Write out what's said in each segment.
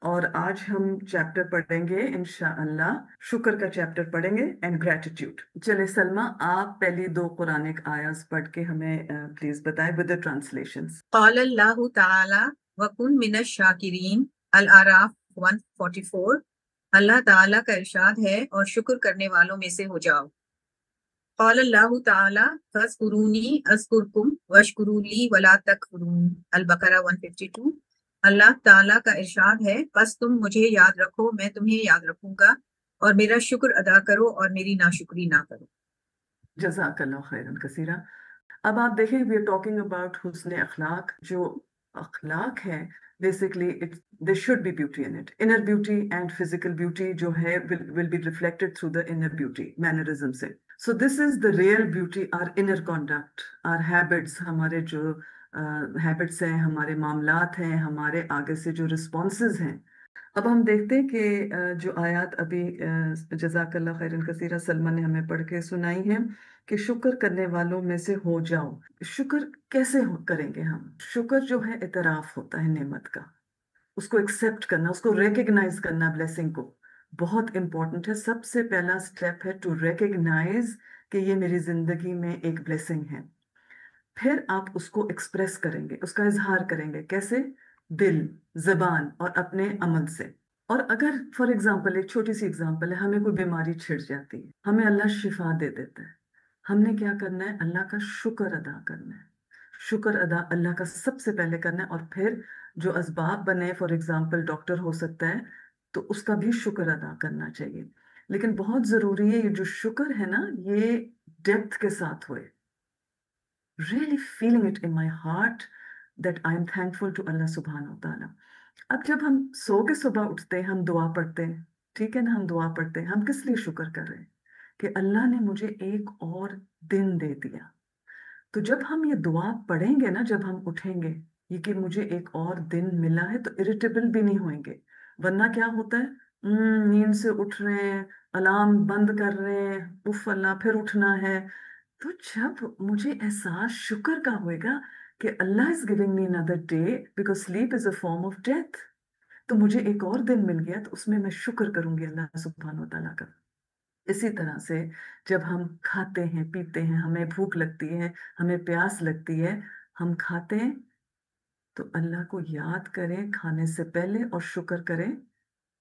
اور آج ہم چیپٹر پڑھیں گے انشاءاللہ، شکر کا چیپٹر پڑھیں گے اینڈ گریٹیٹیوڈ۔ چلے سلمہ، آپ پہلی دو قرآنک آیات پڑھ کے ہمیں پلیز بتائیں ود the translations۔ قال اللہ تعالی وکن من الشاکرین، الاعراف 144۔ اللہ تعالیٰ کا ارشاد ہے اور شکر کرنے والوں میں سے ہو جاؤ۔ قال اللہ تعالی فاذکرونی اذکرکم واشکروا لی ولا تکفرون، البقرہ 152۔ اللہ تعالیٰ کا ارشاد ہے پس تم مجھے یاد رکھو، میں تمہیں یاد رکھوں گا، اور میرا شکر ادا کرو اور میری ناشکری نہ کرو۔ جزاک اللہ خیرن کثیرہ۔ اب آپ دیکھیں وی آر ٹاکنگ اباؤٹ حسن اخلاق۔ جو اخلاق ہے basically there should be beauty in it. Inner beauty and physical beauty جو ہے will be reflected through the inner beauty mannerism سے۔ So this is the real beauty, our inner conduct, our habits، ہمارے جو habits ہیں، ہمارے معاملات ہیں، ہمارے آگے سے جو responses ہیں۔ اب ہم دیکھتے ہیں کہ جو آیات ابھی جزاک اللہ خیرن کثیرہ سلمہ نے ہمیں پڑھ کے سنائی ہیں کہ شکر کرنے والوں میں سے ہو جاؤ۔ شکر کیسے کریں گے ہم؟ شکر جو ہے اعتراف ہوتا ہے نعمت کا، اس کو ایکسیپٹ کرنا، اس کو ریکگنائز کرنا، بلیسنگ کو بہت امپورٹنٹ ہے۔ سب سے پہلا سٹیپ ہے ٹو ریکگنائز کہ یہ میری زندگی میں ایک بلیسنگ ہے۔ پھر آپ اس کو ایکسپریس کریں گے، اس کا اظہار کریں گے، کیسے؟ دل، زبان اور اپنے عمل سے۔ اور اگر فار ایگزامپل ایک چھوٹی سی ایگزامپل ہے، ہمیں کوئی بیماری چھڑ جاتی ہے، ہمیں اللہ شفا دے دیتا ہے، ہم نے کیا کرنا ہے؟ اللہ کا شکر ادا کرنا ہے۔ شکر ادا اللہ کا سب سے پہلے کرنا ہے، اور پھر جو اسباب بنے، فار ایگزامپل ڈاکٹر ہو سکتا ہے تو اس کا بھی شکر ادا کرنا چاہیے۔ لیکن بہت ضروری ہے یہ جو شکر ہے نا، یہ ڈیپتھ کے ساتھ ہوئے، really feeling it in my heart that I am thankful to Allah subhanahu wa ta'ala۔ اب جب ہم سو کے صبح اٹھتے ہیں، ہم دعا پڑھتے ہیں، ٹھیک ہے نا، ہم دعا پڑھتے ہیں، ہم کس لیے شکر کر رہے ہیں؟ کہ اللہ نے مجھے ایک اور دن دے دیا۔ تو جب ہم یہ دعا پڑھیں گے نا، جب ہم اٹھیں گے، یہ کہ مجھے ایک اور دن ملا ہے، تو اریٹیبل بھی نہیں ہوئیں گے۔ ورنہ کیا ہوتا ہے، نیند سے اٹھ رہے ہیں، الارم بند کر رہے ہیں، اف اللہ پھر اٹھنا ہے۔ تو جب مجھے احساس شکر کا ہوئے گا کہ اللہ is giving me another day because sleep is a form of death، تو مجھے ایک اور دن مل گیا، تو اس میں شکر کروں گی اللہ سبحانہ و تعالیٰ کا۔ اسی طرح سے جب ہم کھاتے ہیں، پیتے ہیں، ہمیں بھوک لگتی ہے، ہمیں پیاس لگتی ہے، ہم کھاتے ہیں تو اللہ کو یاد کریں کھانے سے پہلے اور شکر کریں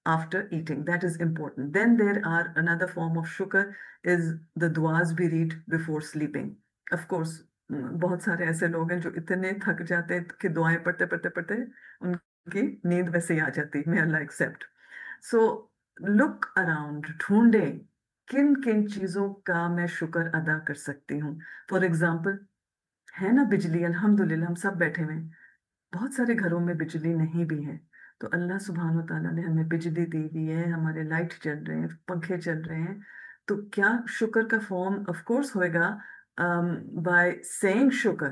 after eating. That is important. Then there are another form of shukr is the duas we read before sleeping. Of course بہت سارے ایسے لوگ ہیں جو اتنے تھک جاتے ہیں کہ دعائیں پڑھتے پڑھتے پڑھتے ان کی نیند ویسے ہی آ جاتی۔ may Allah accept۔ So look around، ڈھونڈیں کن کن چیزوں کا میں شکر ادا کر سکتی ہوں۔ فار ایگزامپل ہے نا بجلی، الحمدللہ ہم سب بیٹھے ہوئے ہیں، بہت سارے گھروں میں بجلی نہیں بھی ہے، تو اللہ سبحانہ و تعالیٰ نے ہمیں بجلی دی ہوئی ہے، ہمارے لائٹ چل رہے ہیں، پنکھے چل رہے ہیں، تو کیا شکر کا فارم آف کورس ہوئے گا بائی سیئنگ شکر،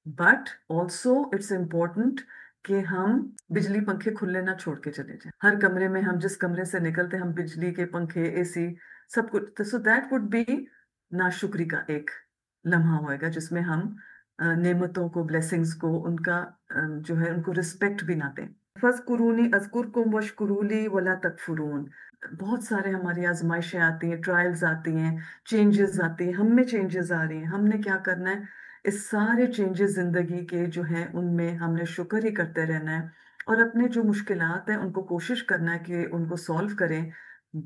بٹ آلسو اٹس امپورٹنٹ کہ ہم بجلی پنکھے کھلے نہ چھوڑ کے چلے جائیں۔ ہر کمرے میں ہم جس کمرے سے نکلتے ہم بجلی کے پنکھے، اے سی سب کچھ، سو دیٹ وڈ بی ناشکری کا ایک لمحہ ہوئے گا جس میں ہم نعمتوں کو، بلیسنگز کو، ان کا جو ہے ان کو رسپیکٹ بھی نہ دیں۔ فَاذْكُرُونِي أَذْكُرْكُمْ وَاشْكُرُوا لِي وَلَا تَكْفُرُونَ۔ بہت سارے ہماری آزمائشیں آتی ہیں، ٹرائلز آتی ہیں، چینجز آتی ہیں، ہم میں چینجز آ رہی ہیں، ہم نے کیا کرنا ہے؟ اس سارے چینجز زندگی کے جو ہیں ان میں ہم نے شکر ہی کرتے رہنا ہے، اور اپنے جو مشکلات ہیں ان کو کوشش کرنا ہے کہ ان کو سولو کریں۔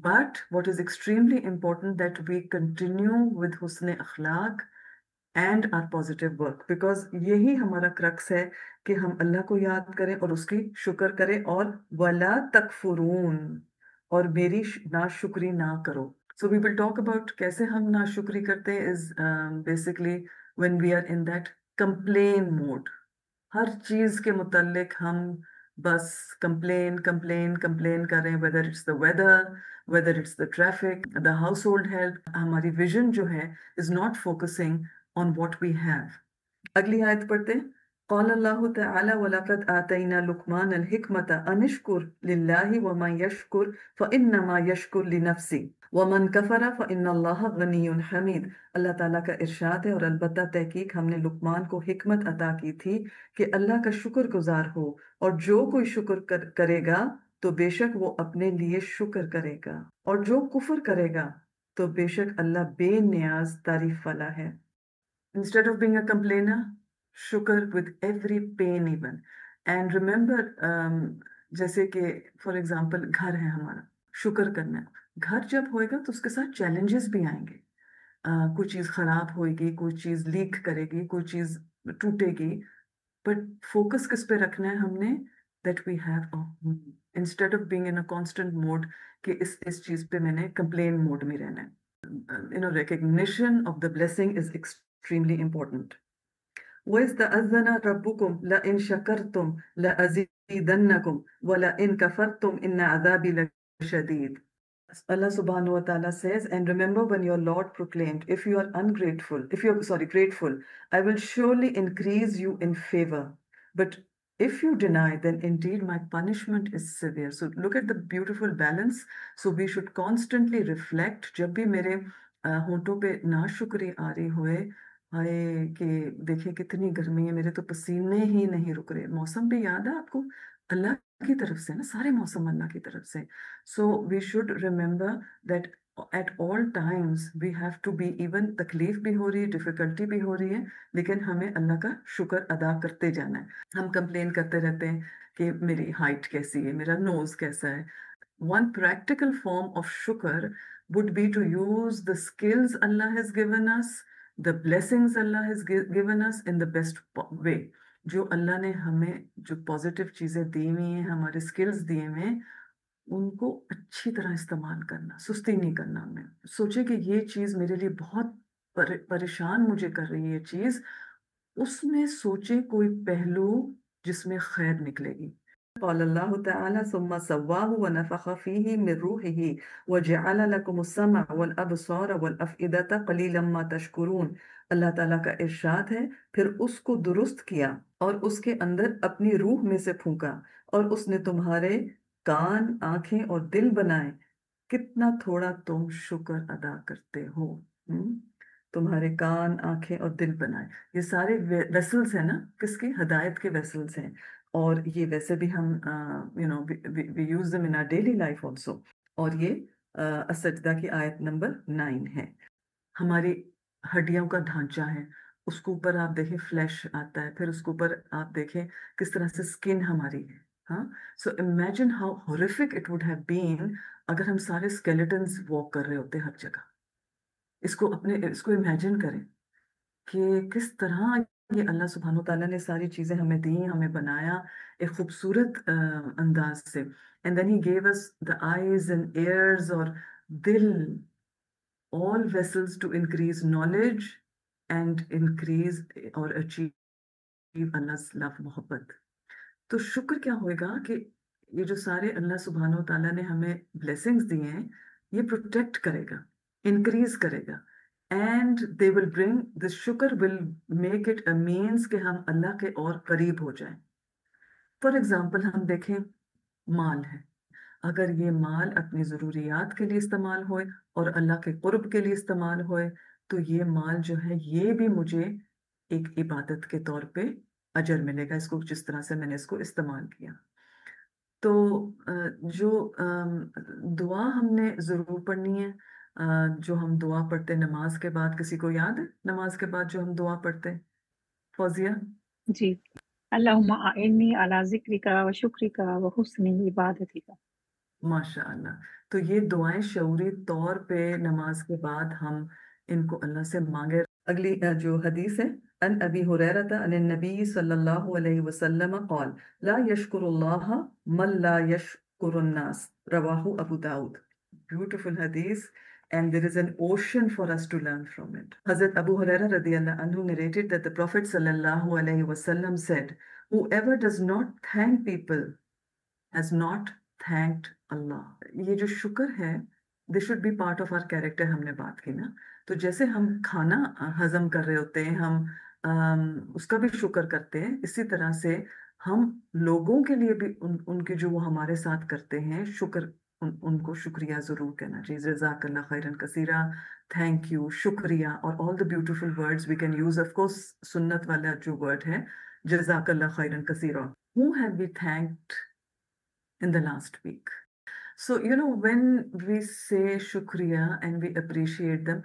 But what is extremely important that we continue with حسن اخلاق and our positive work, because یہی ہمارا کرکس ہے کہ ہم اللہ کو یاد کریں اور اس کی شکر کریں، اور وَلَا تَكْفُرُونَ، اور میری ناشکری نہ کرو۔ سو وی ول ٹاک اباؤٹ کیسے ہم ناشکری کرتے ہیں، is basically when we are in that complain mode۔ ہر چیز کے متعلق ہم بس کمپلین کمپلین کمپلین کر رہے ہیں، whether it's the weather، whether it's the traffic، the household help۔ ہماری vision جو ہے is not focusing on what we have۔ اگلی آیت پڑھتے ہیں۔ قال اللہ تعالی وَلَقَدْ آتَيْنَا لُقْمَانَ الْحِكْمَةَ أَنِ اشْكُرْ لِلَّهِ وَمَنْ يَشْكُرْ فَإِنَّمَا يَشْكُرْ لِنَفْسِهِ وَمَنْ كَفَرَ فَإِنَّ اللَّهَ غَنِيٌّ حَمِيدٌ۔ اللہ تعالیٰ کا ارشاد ہے، اور البتہ تحقیق ہم نے لقمان کو حکمت عطا کی تھی کہ اللہ کا شکر گزار ہو، اور جو کوئی شکر کرے گا تو بے شک وہ اپنے لیے شکر کرے گا، اور جو کفر کرے گا تو بے شک اللہ بے نیاز تعریف والا ہے۔ Instead of being a complainer, shukr with every pain even. And remember, جیسے کہ فار ایگزامپل گھر ہے ہمارا، شکر کرنا ہے۔ گھر جب ہوئے گا تو اس کے ساتھ چیلنجز بھی آئیں گے، کوئی چیز خراب ہوئے گی، کوئی چیز لیک کرے گی، کوئی چیز ٹوٹے گی، بٹ فوکس کس پہ رکھنا ہے ہم نے؟ That we have instead of being in constant mode کہ اس چیز پہ میں نے کمپلین موڈ میں رہنا ہے۔ Recognition of the blessing is extremely important. وَإِذْ تَأَذَّنَ رَبُّكُمْ لَإِن شَكَرْتُمْ لَأَزِيدَنَّكُمْ وَلَئِن كَفَرْتُمْ إِنَّ عَذَابِي لَشَدِيدٌ. Allah subhanahu wa ta'ala says, and remember when your Lord proclaimed, if you are grateful, I will surely increase you in favor. But if you deny, then indeed my punishment is severe. So look at the beautiful balance. So we should constantly reflect. جب بھی میرے ہونٹوں پہ ناشکری آ رہی ہوئے، ہائے کہ دیکھیں کتنی گرمی ہے، میرے تو پسینے ہی نہیں رک رہے۔ موسم بھی یاد ہے آپ کو؟ اللہ کی طرف سے نا، سارے موسم اللہ کی طرف سے۔ So we should remember that at all times we have to be, even تکلیف بھی ہو رہی ہے، ڈیفیکلٹی بھی ہو رہی ہے، لیکن ہمیں اللہ کا شکر ادا کرتے جانا ہے۔ ہم کمپلین کرتے رہتے ہیں کہ میری ہائٹ کیسی ہے، میرا نوز کیسا ہے۔ One practical form of shukr would be to use the skills Allah has given us, the blessings Allah has given us in the best way. جو اللہ نے ہمیں جو پازیٹیو چیزیں دی ہوئی ہیں، ہمارے سکلز دیے ہوئے ہیں، ان کو اچھی طرح استعمال کرنا، سستی نہیں کرنا۔ ہمیں سوچے کہ یہ چیز میرے لیے بہت پریشان مجھے کر رہی ہے چیز، اس میں سوچے کوئی پہلو جس میں خیر نکلے گی۔ قال اللہ تعالی ثم سواه ونفخ فيه من روحه وجعل لكم السمع والابصار والافئدة قليلا ما تشکرون۔ اللہ تعالیٰ کا ارشاد ہے، پھر اس کو درست کیا اور اس کے اندر اپنی روح میں سے پھونکا، اور اس نے تمہارے کان، آنکھیں اور دل بنائے، کتنا تھوڑا تم شکر ادا کرتے ہو۔ تمہارے کان، آنکھیں اور دل بنائے، یہ سارے ویسلز ہیں نا، کس کی؟ ہدایت کے ویسلز ہیں، اور یہ ویسے بھی ہم we use them in our daily life also۔ اور یہ السجدہ کی آیت نمبر 9 ہے۔ ہماری ہڈیوں کا ڈھانچہ ہے، اس کے اوپر آپ دیکھیں فلیش آتا ہے، پھر اس کے اوپر آپ دیکھیں کس طرح سے سکن ہماری ہے۔ ہاں، so imagine how horrific it would have been اگر ہم سارے اسکیلیٹنز واک کر رہے ہوتے ہر جگہ۔ اس کو امیجن کریں کہ کس طرح یہ اللہ سبحانہ وتعالیٰ نے ساری چیزیں ہمیں دیں، ہمیں بنایا ایک خوبصورت انداز سے۔ And then he gave us the eyes and ears اور دل، all vessels to increase knowledge and increase or achieve Allah's love، محبت۔ تو شکر کیا ہوئے گا کہ یہ جو سارے اللہ سبحانہ وتعالیٰ نے ہمیں بلیسنگز دیے ہیں، یہ پروٹیکٹ کرے گا، انکریز کرے گا، and they will bring this shukr will make it a means کہ ہم اللہ کے اور قریب ہو جائیں۔ فار ایگزامپل ہم دیکھیں مال ہے، اگر یہ مال اپنی ضروریات کے لیے استعمال ہوئے اور اللہ کے قرب کے لیے استعمال ہوئے، تو یہ مال جو ہے یہ بھی مجھے ایک عبادت کے طور پہ اجر ملے گا، اس کو جس طرح سے میں نے اس کو استعمال کیا۔ تو جو دعا ہم نے ضرور پڑھنی ہے، جو ہم دعا پڑھتے نماز کے بعد، کسی کو یاد ہے نماز کے بعد جو ہم دعا پڑھتے؟ فوزیہ؟ جی، اللہم اعنی علی ذکرک و شکرک و حسن عبادتک۔ ماشاء اللہ۔ تو یہ دعائیں شعوری طور پہ نماز کے بعد ہم ان کو اللہ سے مانگے۔ اگلی جو حدیث ہے، ان ابی ہریرہ عن النبی صلی اللہ علیہ وسلم قال لا یشکر اللہ من لا یشکر الناس، رواہ ابو داؤد۔ Beautiful hadith, and there is an ocean for us to learn from it. Hazrat Abu Hurairah radiyallahu anhu narrated that the Prophet sallallahu alayhi wasallam said, whoever does not thank people has not thanked Allah. یہ جو شکر ہے this should be part of our character، ہم نے بات کی نا۔ تو جیسے ہم کھانا ہضم کر رہے ہوتے ہیں، ہم اس کا بھی شکر کرتے ہیں، اسی طرح سے ہم لوگوں کے لیے بھی ان کے جو وہ ہمارے ساتھ کرتے ہیں شکر، ان کو شکریہ ضرور کہنا چاہیے۔ جزاک اللہ خیرن کثیرہ، تھینک یو، شکریہ، اور all the beautiful words we can use۔ of course سنت والا جو ورڈ ہے جزاک اللہ خیرن کثیرہ۔ Who have we thanked in the last week. So, you know, when we say shukriya and we appreciate them,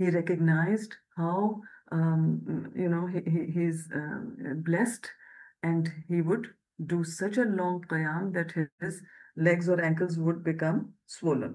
he recognized how you know he is blessed and he would do such a long qiyam that his legs or ankles would become swollen.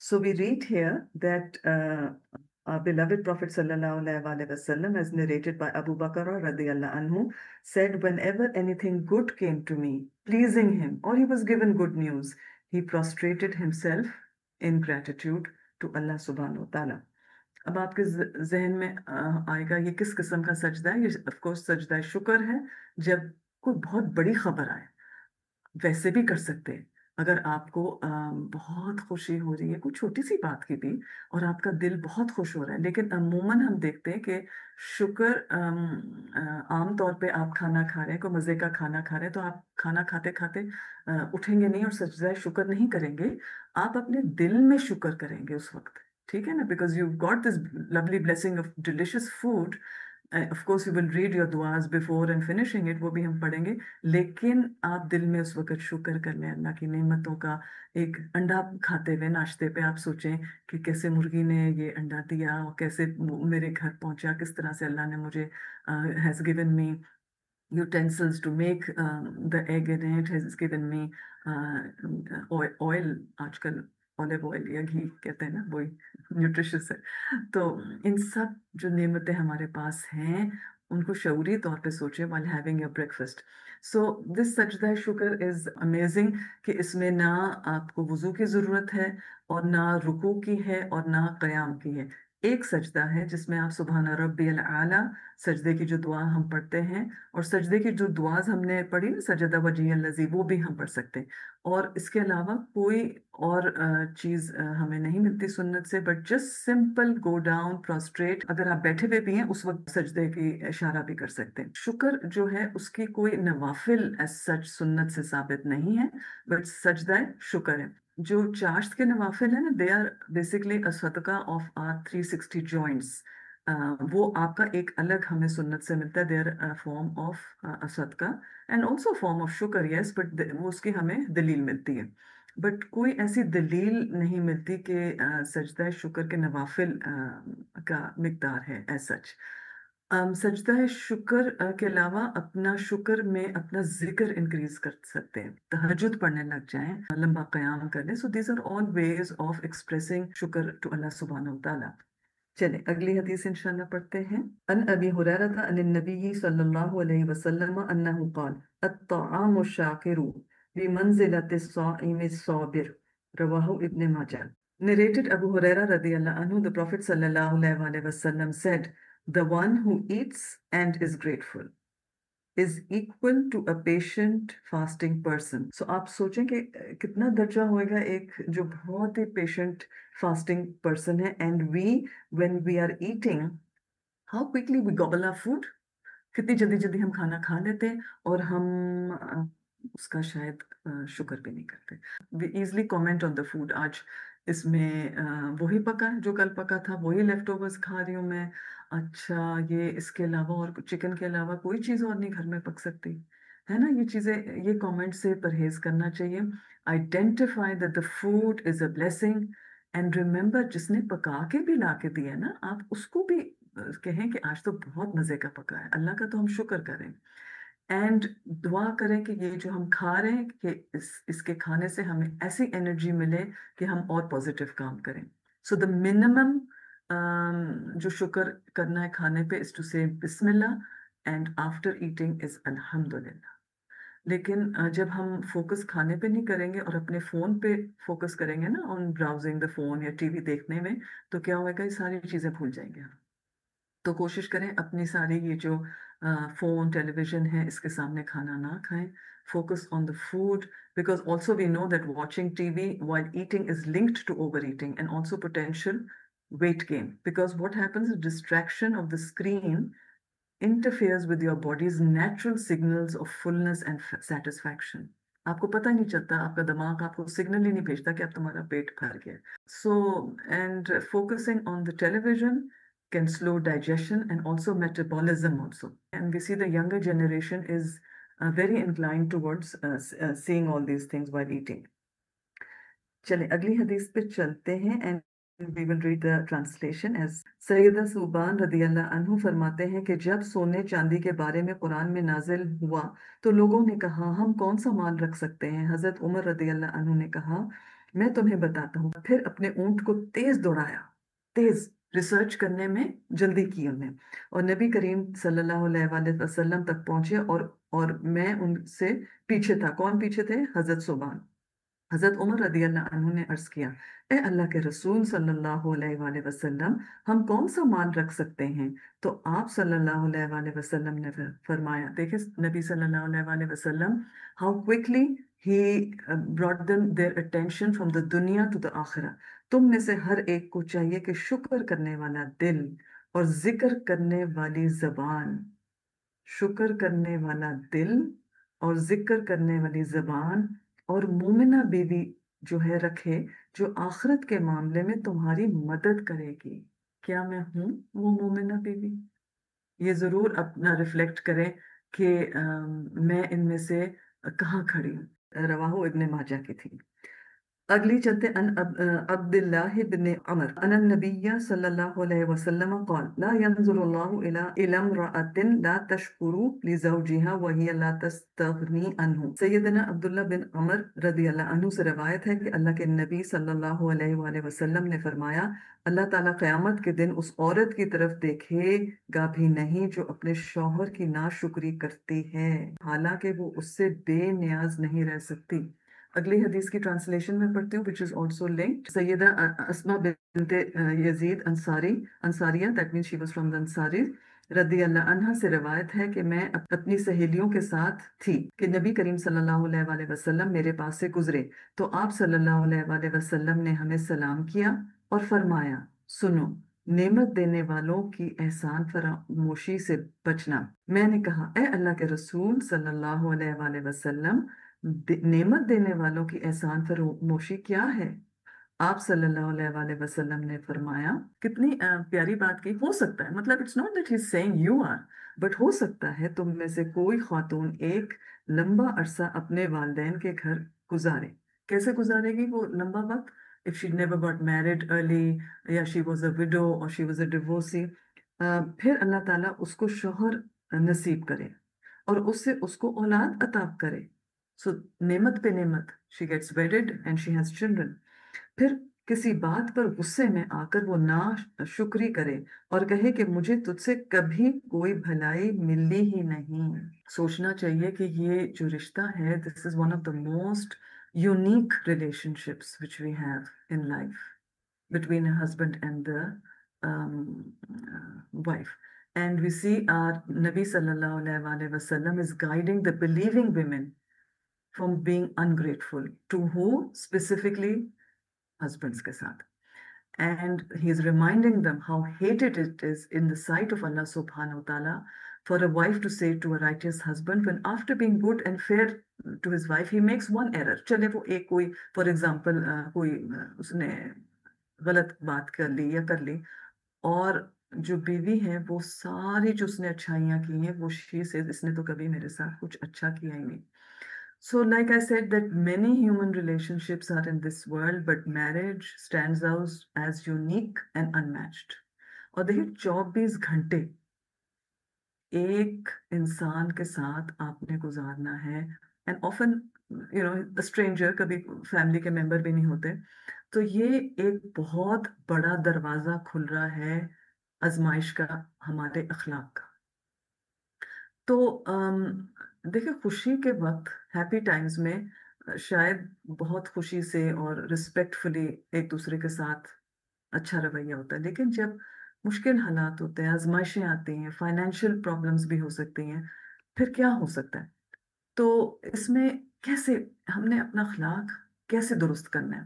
So we read here that our beloved Prophet sallallahu alaihi wasallam, as narrated by Abu Bakr radiyallahu anhu, said, whenever anything good came to me, pleasing him, or he was given good news, he prostrated himself in gratitude to Allah subhanahu wa ta'ala. اب آپ کے ذہن میں آئے گا یہ کس قسم کا سجدہ ہے؟ یہ آف کورس سجدہ شکر ہے، جب کوئی بہت بڑی خبر آئے ویسے بھی کر سکتے ہیں۔ اگر آپ کو بہت خوشی ہو رہی ہے کوئی چھوٹی سی بات کی بھی، اور آپ کا دل بہت خوش ہو رہا ہے، لیکن عموماً ہم دیکھتے ہیں کہ شکر عام طور پہ آپ کھانا کھا رہے ہیں، کوئی مزے کا کھانا کھا رہے ہیں، تو آپ کھانا کھاتے کھاتے اٹھیں گے نہیں اور سجدہ شکر نہیں کریں گے، آپ اپنے دل میں شکر کریں گے اس وقت، ٹھیک ہے نا؟ Because you got this lovely blessing of delicious food. Of course you will read your duas before and finishing it، وہ بھی ہم پڑھیں گے، لیکن آپ دل میں اس وقت شکر کر لیں اللہ کی نعمتوں کا۔ ایک انڈا کھاتے ہوئے ناشتے پہ آپ سوچیں کہ کیسے مرغی نے یہ انڈا دیا، اور کیسے میرے گھر پہنچا، کس طرح سے اللہ نے مجھے has given me utensils to make the egg in it, has given me oil، آج کل olive oil یا گھی کہتے ہیں نا، وہی نیوٹریشس ہے۔ تو ان سب جو نعمتیں ہمارے پاس ہیں ان کو شعوری طور پہ سوچیں while having your breakfast. So this سجدہ شکر is amazing کہ اس میں نہ آپ کو وضو کی ضرورت ہے، اور نہ رکوع کی ہے، اور نہ قیام کی ہے۔ ایک سجدہ ہے جس میں آپ سبحان ربی العالی سجدے کی جو دعا ہم پڑھتے ہیں، اور سجدے کی جو دعاز ہم نے پڑھی نا، سجدہ وجی الذی، وہ بھی ہم پڑھ سکتے ہیں، اور اس کے علاوہ کوئی اور چیز ہمیں نہیں ملتی سنت سے، but just simple go down prostrate, اگر آپ بیٹھے ہوئے بھی ہیں اس وقت سجدے کی اشارہ بھی کر سکتے ہیں۔ شکر جو ہے اس کی کوئی نوافل ایز سچ سنت سے ثابت نہیں ہے، بٹ سجدہ شکر ہے۔ جو چاشت کے نوافل ہیں نا، دے آر بیسکلی a صدقہ آف our 360 joints، وہ آپ کا ایک الگ ہمیں سنت سے ملتا ہے، دے آر فارم آف صدقہ اینڈ آلسو فارم آف شکر، یس، بٹ وہ اس کی ہمیں دلیل ملتی ہے، بٹ کوئی ایسی دلیل نہیں ملتی کہ سجدہ شکر کے نوافل کا مقدار ہے ایز سچ۔ سجدہ شکر کے علاوہ اپنا شکر میں اپنا ذکر انکریز کر سکتے ہیں، تہجد پڑھنے لگ جائیں، لمبا قیام کر لیں، so these are all ways of expressing شکر ٹو اللہ سبحانہ وتعالیٰ۔ چلیں اگلی حدیث انشاءاللہ پڑھتے ہیں۔ ان ابی ہریرہ عن النبی صلی اللہ علیہ وسلم انہ قال الطعام الشاکر بمنزلۃ الصائم الصابر، رواہ ابن ماجہ۔ Narrated Abu Huraira radiallahu anhu, the Prophet sallallahu alaihi wasallam said, the one who eats and is grateful is equal to a patient fasting person. So آپ سوچیں کہ کتنا درجہ ہوئے گا ایک جو بہت ہی پیشنٹ fasting person ہے، and when we are eating, how quickly we gobble our food، کتنی جلدی جلدی ہم کھانا کھا لیتے ہیں، اور ہم اس کا شاید شکر بھی نہیں کرتے۔ we easily comment on the food، آج اس میں وہی پکا ہے جو کل پکا تھا، وہی لیفٹ اوورز کھا رہی ہوں میں، اچھا یہ اس کے علاوہ اور چکن کے علاوہ کوئی چیز اور نہیں گھر میں پک سکتی ہے نا۔ یہ چیزیں، یہ کامنٹ سے پرہیز کرنا چاہیے۔ Identify that the food is a blessing and remember، جس نے پکا کے بھی لا کے دیا نا، آپ اس کو بھی کہیں کہ آج تو بہت مزے کا پکا ہے، اللہ کا تو ہم شکر کریں، اینڈ دعا کریں کہ یہ جو ہم کھا رہے ہیں کہ اس کے کھانے سے ہمیں ایسی انرجی ملے کہ ہم اور پازیٹیو کام کریں۔ سو دا منیمم جو شکر کرنا ہے کھانے پہ is to say بسم اللہ، اینڈ آفٹر ایٹنگ از الحمدللہ۔ لیکن جب ہم فوکس کھانے پہ نہیں کریں گے اور اپنے فون پہ فوکس کریں گے نا، آن براؤزنگ دا فون یا ٹی وی دیکھنے میں، تو کیا ہوئے گا، یہ ساری چیزیں بھول جائیں گے ہم۔ تو کوشش کریں اپنی ساری یہ جو فون ٹیلی ویژن ہے اس کے سامنے کھانا نہ کھائیں، focus on the food, because also we know that watching TV while eating is linked to overeating and also potential weight gain, because what happens is distraction of the screen interferes with your body's natural signals of fullness and satisfaction. آپ کو پتہ نہیں چلتا، آپ کا دماغ آپ کو سگنل ہی نہیں بھیجتا کہ اب تمہارا پیٹ بھر گیا۔ So and focusing on the television can slow digestion and also metabolism also. And we see the younger generation is very inclined towards seeing all these things while eating. چلیں اگلی حدیث پہ چلتے ہیں، and we will read the translation as سیدہ ثوبان رضی اللہ عنہ فرماتے ہیں کہ جب سونے چاندی کے بارے میں قرآن میں نازل ہوا تو لوگوں نے کہا ہم کون سا مال رکھ سکتے ہیں؟ حضرت عمر رضی اللہ عنہ نے کہا میں تمہیں بتاتا ہوں، پھر اپنے اونٹ کو تیز دوڑایا، تیز ریسرچ کرنے میں جلدی کی انہیں، اور نبی کریم صلی اللہ علیہ وآلہ وسلم تک پہنچے، اور میں ان سے پیچھے تھا۔ کون پیچھے تھے؟ حضرت ثوبان۔ حضرت عمر رضی اللہ عنہ نے عرض کیا اے اللہ کے رسول صلی اللہ علیہ وآلہ وسلم ہم کون سا مال رکھ سکتے ہیں؟ تو آپ صلی اللہ علیہ وآلہ وسلم نے فرمایا، دیکھیں نبی صلی اللہ علیہ وآلہ وسلم how quickly he brought them their attention from the dunya to the akhirah. تم میں سے ہر ایک کو چاہیے کہ شکر کرنے والا دل اور ذکر کرنے والی زبان، شکر کرنے والا دل اور ذکر کرنے والی زبان اور مومنہ بیوی جو ہے رکھے جو آخرت کے معاملے میں تمہاری مدد کرے گی۔ کیا میں ہوں وہ مومنہ بیوی؟ یہ ضرور اپنا ریفلیکٹ کریں کہ میں ان میں سے کہاں کھڑی ہوں۔ رواہ ابن ماجہ کی تھی۔ اگلی چلتے ان عبداللہ بن عمر ان النبی صلی اللہ علیہ وسلم قال لا ينظر الله الى امرأة لا تشکر لزوجها وهي لا تستغنی عنہ۔ سیدنا عبداللہ بن عمر رضی اللہ عنہ سے روایت ہے کہ اللہ کے نبی صلی اللہ علیہ وآلہ وسلم نے فرمایا اللہ تعالیٰ قیامت کے دن اس عورت کی طرف دیکھے گا بھی نہیں جو اپنے شوہر کی ناشکری کرتی ہے حالانکہ وہ اس سے بے نیاز نہیں رہ سکتی۔ اگلی حدیث کی ٹرانسلیشن میں پڑھتی ہوں which is also linked. سیدہ اسماء بنت یزید انصاریہ that means she was from the Ansaris رضی اللہ عنہ سے روایت ہے کہ میں اپنی سہیلیوں کے ساتھ تھی کہ نبی کریم صلی اللہ علیہ وآلہ وسلم میرے پاس سے گزرے تو آپ صلی اللہ علیہ وآلہ وسلم نے ہمیں سلام کیا اور فرمایا سنو نعمت دینے والوں کی احسان فراموشی سے بچنا۔ میں نے کہا اے اللہ کے رسول صلی اللہ علیہ وآلہ وسلم نعمت دینے والوں کی احسان فراموشی کیا ہے؟ آپ صلی اللہ علیہ وآلہ وسلم نے فرمایا کتنی پیاری بات کی، ہو سکتا ہے مطلب it's not that he is seeing you are but ہو سکتا ہے تم میں سے کوئی خاتون ایک لمبا عرصہ اپنے والدین کے گھر گزارے۔ کیسے گزارے گی وہ لمبا وقت؟ if she never got married early یا she was a widow or she was a divorcee، پھر اللہ تعالیٰ اس کو شوہر نصیب کرے اور اس سے اس کو اولاد عطا کرے۔ So نعمت پہ نعمت، she gets wedded and she has children۔ پھر کسی بات پر غصے میں آ کر وہ نا شکری کرے اور کہے کہ مجھے تجھ سے کبھی کوئی بھلائی ملی ہی نہیں۔ سوچنا چاہیے کہ یہ جو رشتہ ہے this is one of the most unique relationships which we have in life between a husband and the wife. And we see our Nabi sallallahu alaihi wasallam is guiding the believing women from being ungrateful to who? Specifically husbands ke saath. And he is reminding them how hated it is in the sight of Allah subhanahu wa ta'ala for a wife to say to a righteous husband when after being good and fair to his wife he makes one error. Chale wo ek koi for example koi usne غلط بات کر لی یا کر لی اور جو بیوی ہے وہ ساری جو اس نے اچھائیاں کی ہیں وہ she says اس نے تو کبھی میرے ساتھ کچھ اچھا کیا ہی نہیں۔ So like I said that many human relationships are in this world but marriage stands out as unique and unmatched. اور دیکھیں 24 گھنٹے ایک انسان کے ساتھ آپ نے گزارنا ہے and often you know a stranger کبھی فیملی کے ممبر بھی نہیں ہوتے تو یہ ایک بہت بڑا دروازہ کھل رہا ہے آزمائش کا ہمارے اخلاق کا۔ تو دیکھیں خوشی کے وقت ہیپی ٹائمز میں شاید بہت خوشی سے اور رسپیکٹفلی ایک دوسرے کے ساتھ اچھا رویہ ہوتا ہے لیکن جب مشکل حالات ہوتے ہیں آزمائشیں آتی ہیں فائنینشیل پرابلمس بھی ہو سکتی ہیں پھر کیا ہو سکتا ہے؟ تو اس میں کیسے ہم نے اپنا اخلاق کیسے درست کرنا ہے؟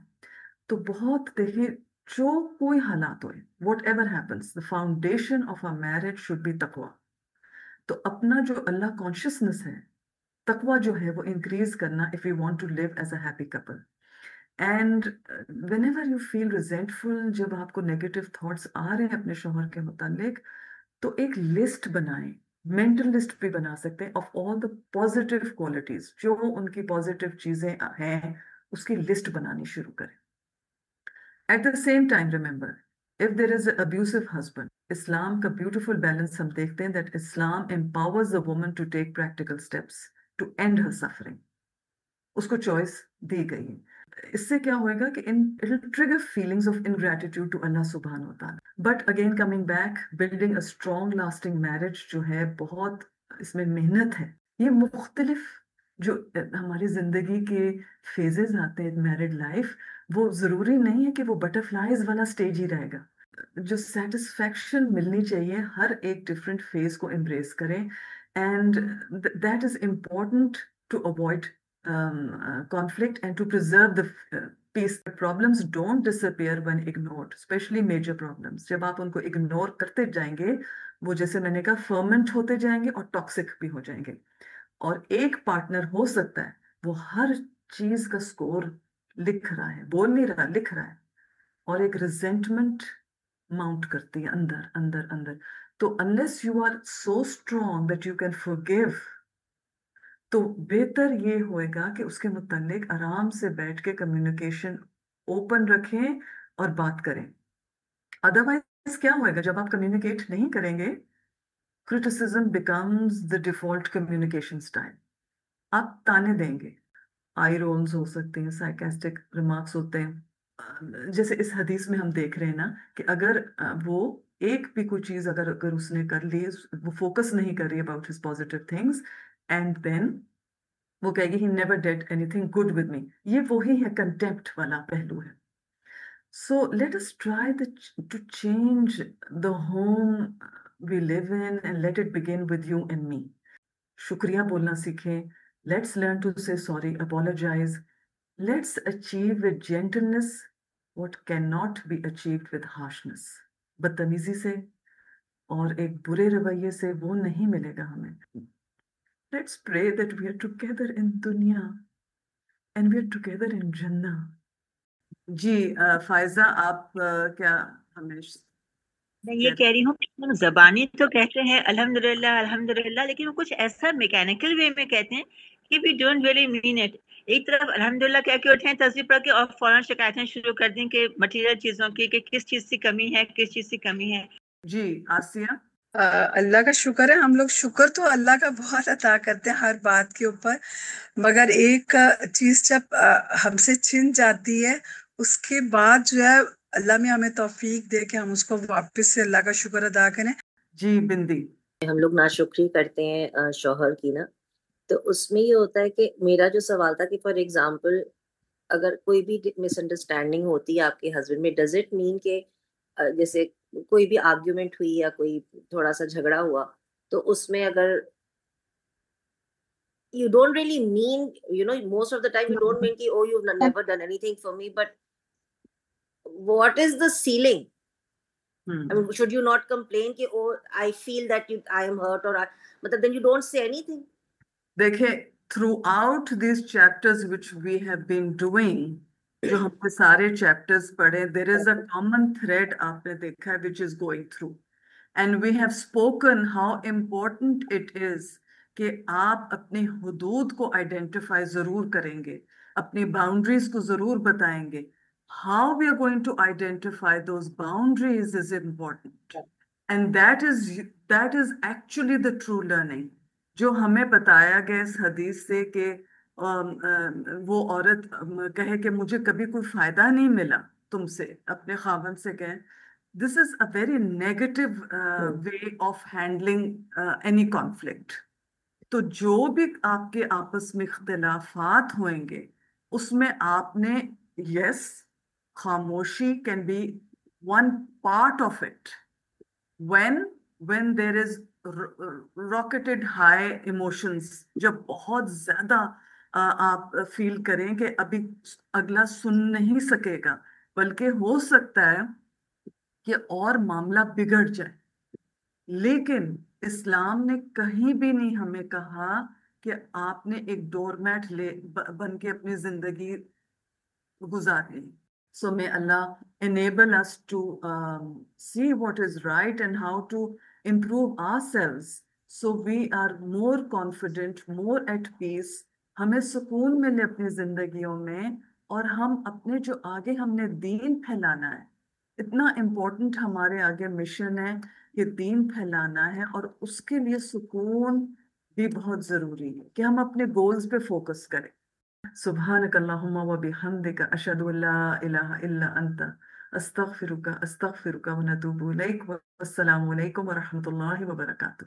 تو بہت دیکھیں جو کوئی حالات ہوئے what ever happens the foundation of a marriage should be taqwa۔ تو اپنا جو اللہ کانشیسنس ہے تقوی جو ہے وہ انکریز کرنا if we want to live as a happy couple and whenever you feel resentful جب آپ کو نیگیٹو تھاٹس آ رہے ہیں اپنے شوہر کے متعلق تو ایک لسٹ بنائیں، مینٹل لسٹ بھی بنا سکتے ہیں of all the positive qualities جو ان کی پازیٹیو چیزیں ہیں اس کی لسٹ بنانی شروع کریں۔ At the same time remember if there is an abusive husband اسلام کا بیوٹیفل بیلنس ہم دیکھتے ہیں that Islam empowers the woman to take practical steps to end her suffering۔ اس کو چوائس دی گئی ہے۔ اس سے کیا ہوئے گا کہ it will trigger feelings of ingratitude to Allah subhanahu wa ta'ala۔ But again coming back building a strong lasting marriage جو ہے بہت اس میں محنت ہے، یہ مختلف جو ہماری زندگی کے فیزز آتے ہیں میرڈ لائف، وہ ضروری نہیں ہے کہ وہ بٹرفلائز والا سٹیج ہی رہے گا. جو سیٹسفیکشن ملنی چاہیے ہر ایک ڈفرینٹ فیز کو امبریس کریں، and that is important to avoid conflict and to preserve the peace. Problems don't disappear when ignored, especially major problems. جب آپ ان کو اگنور کرتے جائیں گے وہ جیسے میں نے کہا فرمنٹ ہوتے جائیں گے اور ٹاکسک بھی ہو جائیں گے. اور ایک پارٹنر ہو سکتا ہے وہ ہر چیز کا سکور لکھ رہا ہے، بول نہیں رہا، لکھ رہا ہے، اور ایک ریزنٹمنٹ ماؤنٹ کرتی ہے اندر اندر اندر. تو unless you are so strong that you can forgive، تو بہتر یہ ہوئے گا کہ اس کے متعلق آرام سے بیٹھ کے کمیونیکیشن اوپن رکھیں اور بات کریں. ادروائز کیا ہوئے گا جب آپ کمیونیکیٹ نہیں کریں گے؟ criticism becomes the default communication style. آپ تانے دیں گے، آئی رولز ہو سکتے ہیں، سائیکاسٹک ریمارکس ہوتے ہیں. جیسے اس حدیث میں ہم دیکھ رہے ہیں نا کہ اگر وہ ایک بھی کوئی چیز اگر اس نے کر لی، وہ فوکس نہیں کر رہی about his positive things, and then وہ کہے گی he never did anything good with me. یہ وہی ہے کنٹیمپٹ والا پہلو ہے. So let us try to change the home we live in and let it begin with you and me. شکریہ بولنا سیکھیں. Let's learn to say sorry, apologize. Let's achieve with gentleness what cannot be achieved with harshness. بدتمیزی سے اور ایک برے رویے سے وہ نہیں ملے گا ہمیں. Let's pray that we are together in dunya and we are together in Jannah. جی فائزہ آپ کیا ہمیں میں یہ کہہ رہی ہوں کہ ہم زبانی تو کہتے ہیں الحمدللہ الحمدللہ، لیکن وہ کچھ ایسا میکینیکل وے میں کہتے ہیں کہ we don't really mean it. ایک طرف الحمدللہ کہہ کے اٹھیں تصویر پڑھ کے اور فوراً شکایتیں شروع کر دیں کہ مٹیریل چیزوں کی کہ کس چیز کی کمی ہے، کس چیز کی کمی ہے. جی آسیہ. اللہ کا شکر ہے، ہم لوگ شکر تو اللہ کا بہت عطا کرتے ہیں ہر بات کے اوپر، مگر ایک چیز جب ہم سے چھن جاتی ہے اس کے بعد جو ہے اللہ میں ہمیں توفیق دے کہ ہم اس کو واپس سے اللہ کا شکر ادا کریں. جی بندی. ہم لوگ ناشکری کرتے ہیں شوہر کی نا، تو اس میں یہ ہوتا ہے کہ میرا جو سوال تھا کہ فار ایگزامپل اگر کوئی بھی مس انڈرسٹینڈنگ ہوتی ہے آپ کے ہسبینڈ میں، ڈز اٹ مین کہ جیسے کوئی بھی آرگیومنٹ ہوئی یا کوئی تھوڑا سا جھگڑا ہوا تو اس میں اگر you don't really mean, you know, most of the time you don't mean ki oh you've never done anything for me, but what is the ceiling? I mean, should you not complain ki oh I feel that I am hurt, or but then you don't say anything. دیکھیں throughout these chapters which we have been doing، جو ہم نے سارے chapters پڑھے، there is a common thread آپ نے دیکھا ہے which is going through, and we have spoken how important it is کہ آپ اپنی حدود کو آئیڈینٹیفائی ضرور کریں گے، اپنی باؤنڈریز کو ضرور بتائیں گے. How we are going to identify those boundaries is important, and that is actually the true learning. جو ہمیں بتایا گیا اس حدیث سے کہ وہ عورت کہے کہ مجھے کبھی کوئی فائدہ نہیں ملا تم سے، اپنے خاوند سے کہے، this is a very negative way of handling any conflict. تو جو بھی آپ کے آپس میں اختلافات ہوئیں گے اس میں آپ نے یس خاموشی can be one part of it. When there is rocketed high emotions، جب بہت زیادہ آپ فیل کریں کہ ابھی اگلا سن نہیں سکے گا، بلکہ ہو سکتا ہے کہ اور معاملہ بگڑ جائے، لیکن اسلام نے کہیں بھی نہیں ہمیں کہا کہ آپ نے ایک ڈور میٹ بن کے اپنی زندگی گزارنی. So may Allah enable us to see what is right and how to improve ourselves so we are more confident, more at peace. ہمیں سکون ملے اپنی زندگیوں میں، اور ہم اپنے جو آگے ہم نے دین پھیلانا ہے، اتنا امپورٹنٹ ہمارے آگے مشن ہے کہ دین پھیلانا ہے، اور اس کے لیے سکون بھی بہت ضروری ہے کہ ہم اپنے گولز پہ فوکس کریں. سبحانک اللہم و بحمدک اشہد ان لا الہ الا انت استغفرک و نتوب الیک. والسلام علیکم و رحمۃ اللہ وبرکاتہ.